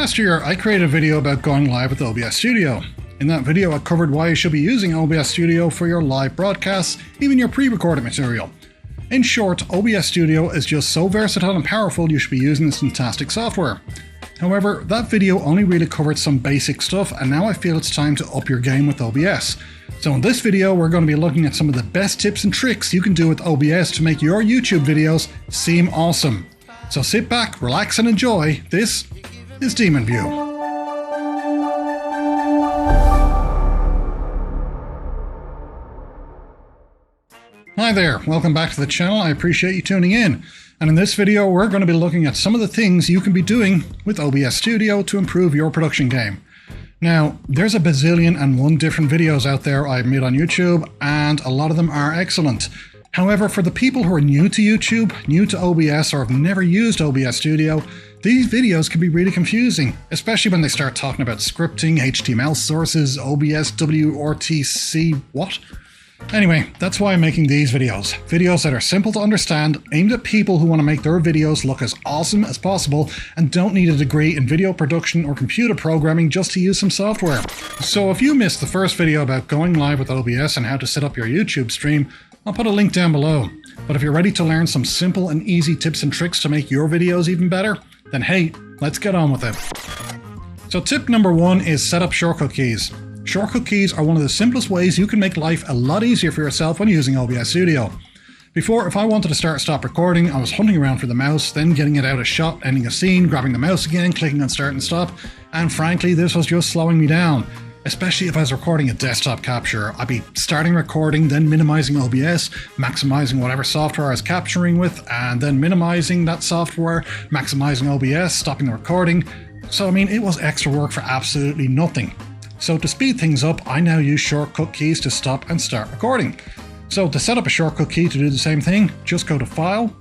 Last year, I created a video about going live with OBS Studio. In that video, I covered why you should be using OBS Studio for your live broadcasts, even your pre-recorded material. In short, OBS Studio is just so versatile and powerful you should be using this fantastic software. However, that video only really covered some basic stuff, and now I feel it's time to up your game with OBS. So in this video, we're going to be looking at some of the best tips and tricks you can do with OBS to make your YouTube videos seem awesome. So sit back, relax and enjoy. This is DemonView. Hi there, welcome back to the channel. I appreciate you tuning in. And in this video, we're going to be looking at some of the things you can be doing with OBS Studio to improve your production game. Now, there's a bazillion and one different videos out there I've made on YouTube, and a lot of them are excellent. However, for the people who are new to YouTube, new to OBS, or have never used OBS Studio, these videos can be really confusing, especially when they start talking about scripting, HTML sources, OBS, WRTC, what? Anyway, that's why I'm making these videos. Videos that are simple to understand, aimed at people who want to make their videos look as awesome as possible and don't need a degree in video production or computer programming just to use some software. So if you missed the first video about going live with OBS and how to set up your YouTube stream, I'll put a link down below. But if you're ready to learn some simple and easy tips and tricks to make your videos even better, then hey, let's get on with it. So tip number one is set up shortcut keys. Shortcut keys are one of the simplest ways you can make life a lot easier for yourself when using OBS Studio. Before, if I wanted to start or stop recording, I was hunting around for the mouse, then getting it out of shot, ending a scene, grabbing the mouse again, clicking on start and stop, and frankly, this was just slowing me down. Especially if I was recording a desktop capture. I'd be starting recording, then minimizing OBS, maximizing whatever software I was capturing with, and then minimizing that software, maximizing OBS, stopping the recording. So I mean, it was extra work for absolutely nothing. So to speed things up, I now use shortcut keys to stop and start recording. So to set up a shortcut key to do the same thing, just go to File,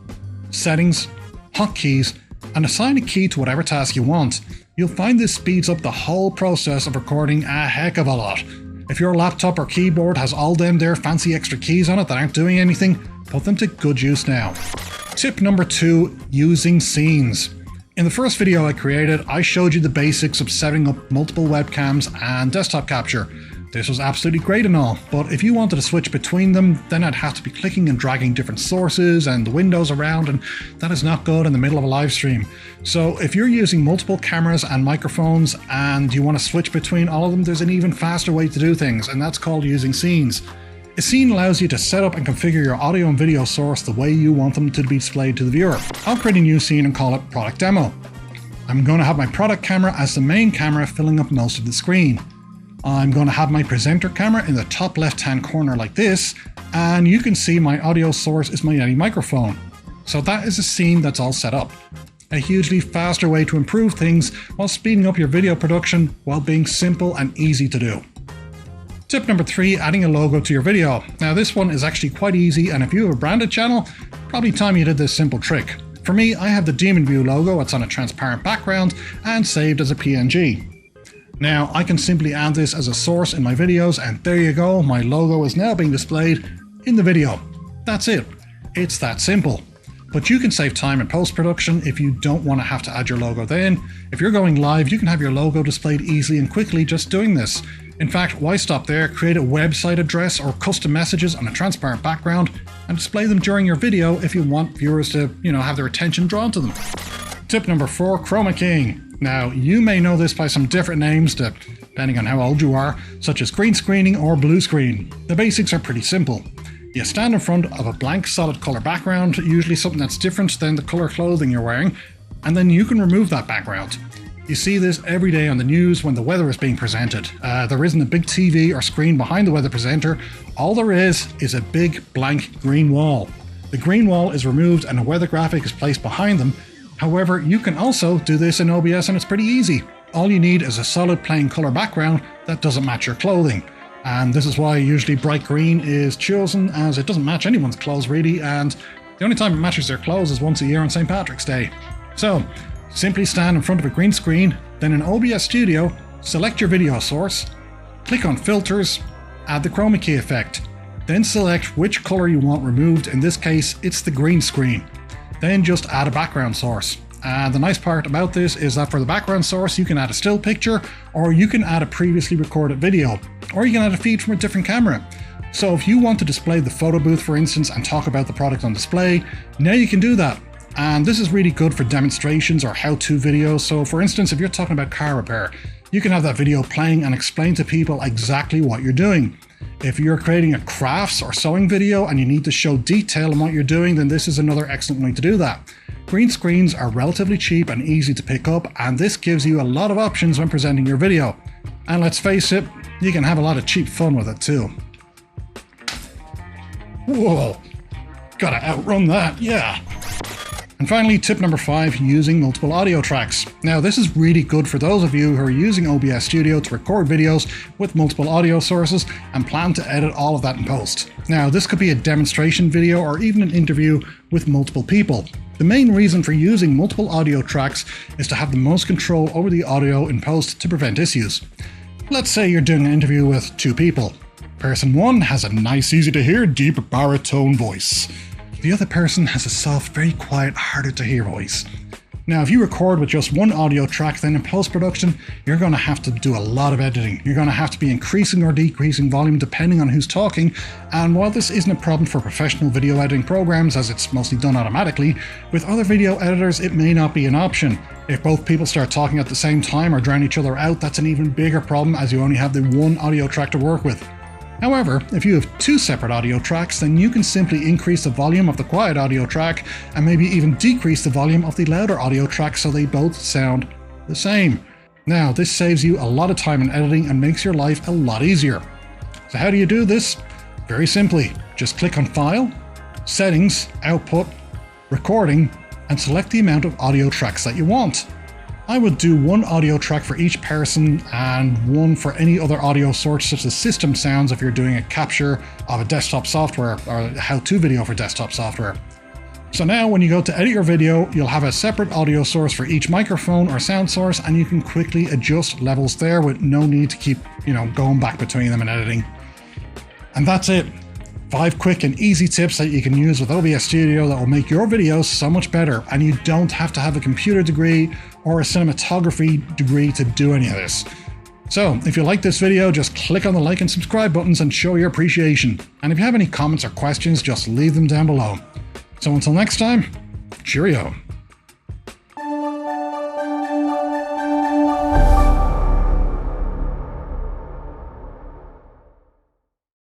Settings, Hotkeys, and assign a key to whatever task you want. You'll find this speeds up the whole process of recording a heck of a lot. If your laptop or keyboard has all them there fancy extra keys on it that aren't doing anything, put them to good use now. Tip number 2, using scenes. In the first video I created, I showed you the basics of setting up multiple webcams and desktop capture. This was absolutely great and all, but if you wanted to switch between them, then I'd have to be clicking and dragging different sources and the windows around, and that is not good in the middle of a live stream. So if you're using multiple cameras and microphones and you want to switch between all of them, there's an even faster way to do things, and that's called using scenes. A scene allows you to set up and configure your audio and video source the way you want them to be displayed to the viewer. I'll create a new scene and call it Product Demo. I'm going to have my product camera as the main camera filling up most of the screen. I'm going to have my presenter camera in the top left hand corner like this, and you can see my audio source is my Yeti microphone. So that is a scene that's all set up. A hugely faster way to improve things while speeding up your video production while being simple and easy to do. Tip number 3, adding a logo to your video. Now this one is actually quite easy, and if you have a branded channel, probably time you did this simple trick. For me, I have the DemonView logo, it's on a transparent background and saved as a PNG. Now, I can simply add this as a source in my videos, and there you go, my logo is now being displayed in the video. That's it. It's that simple. But you can save time in post-production if you don't want to have to add your logo then. If you're going live, you can have your logo displayed easily and quickly just doing this. In fact, why stop there? Create a website address or custom messages on a transparent background and display them during your video if you want viewers to, have their attention drawn to them. Tip number 4, Chroma Keying. Now, you may know this by some different names depending on how old you are, such as green screening or blue screen. The basics are pretty simple. You stand in front of a blank solid color background, usually something that's different than the color clothing you're wearing, and then you can remove that background. You see this every day on the news when the weather is being presented. There isn't a big TV or screen behind the weather presenter. All there is a big blank green wall. The green wall is removed and a weather graphic is placed behind them. However, you can also do this in OBS and it's pretty easy. All you need is a solid plain color background that doesn't match your clothing. And this is why usually bright green is chosen, as it doesn't match anyone's clothes really, and the only time it matches their clothes is once a year on St. Patrick's Day. So, simply stand in front of a green screen, then in OBS Studio, select your video source, click on Filters, add the Chroma Key effect, then select which color you want removed. In this case, it's the green screen. Then just add a background source. And the nice part about this is that for the background source, you can add a still picture, or you can add a previously recorded video, or you can add a feed from a different camera. So if you want to display the photo booth, for instance, and talk about the product on display, now you can do that. And this is really good for demonstrations or how-to videos. So for instance, if you're talking about car repair, you can have that video playing and explain to people exactly what you're doing. If you're creating a crafts or sewing video and you need to show detail in what you're doing, then this is another excellent way to do that. Green screens are relatively cheap and easy to pick up, and this gives you a lot of options when presenting your video. And let's face it, you can have a lot of cheap fun with it too. Whoa, gotta outrun that, yeah. And finally, tip number 5, using multiple audio tracks. Now this is really good for those of you who are using OBS Studio to record videos with multiple audio sources and plan to edit all of that in post. Now this could be a demonstration video or even an interview with multiple people. The main reason for using multiple audio tracks is to have the most control over the audio in post to prevent issues. Let's say you're doing an interview with 2 people. Person 1 has a nice, easy to hear, deep baritone voice. The other person has a soft, very quiet, harder to hear voice. Now, if you record with just one audio track, then in post-production, you're going to have to do a lot of editing. You're going to have to be increasing or decreasing volume depending on who's talking. And while this isn't a problem for professional video editing programs, as it's mostly done automatically, with other video editors, it may not be an option. If both people start talking at the same time or drown each other out, that's an even bigger problem as you only have the one audio track to work with. However, if you have 2 separate audio tracks, then you can simply increase the volume of the quiet audio track and maybe even decrease the volume of the louder audio track so they both sound the same. Now, this saves you a lot of time in editing and makes your life a lot easier. So how do you do this? Very simply, just click on File, Settings, Output, Recording, and select the amount of audio tracks that you want. I would do one audio track for each person and one for any other audio source such as system sounds if you're doing a capture of a desktop software or a how-to video for desktop software. So now when you go to edit your video, you'll have a separate audio source for each microphone or sound source, and you can quickly adjust levels there with no need to keep, going back between them and editing. And that's it. 5 quick and easy tips that you can use with OBS Studio that will make your videos so much better, and you don't have to have a computer degree or a cinematography degree to do any of this. So if you like this video, just click on the like and subscribe buttons and show your appreciation. And if you have any comments or questions, just leave them down below. So until next time, cheerio.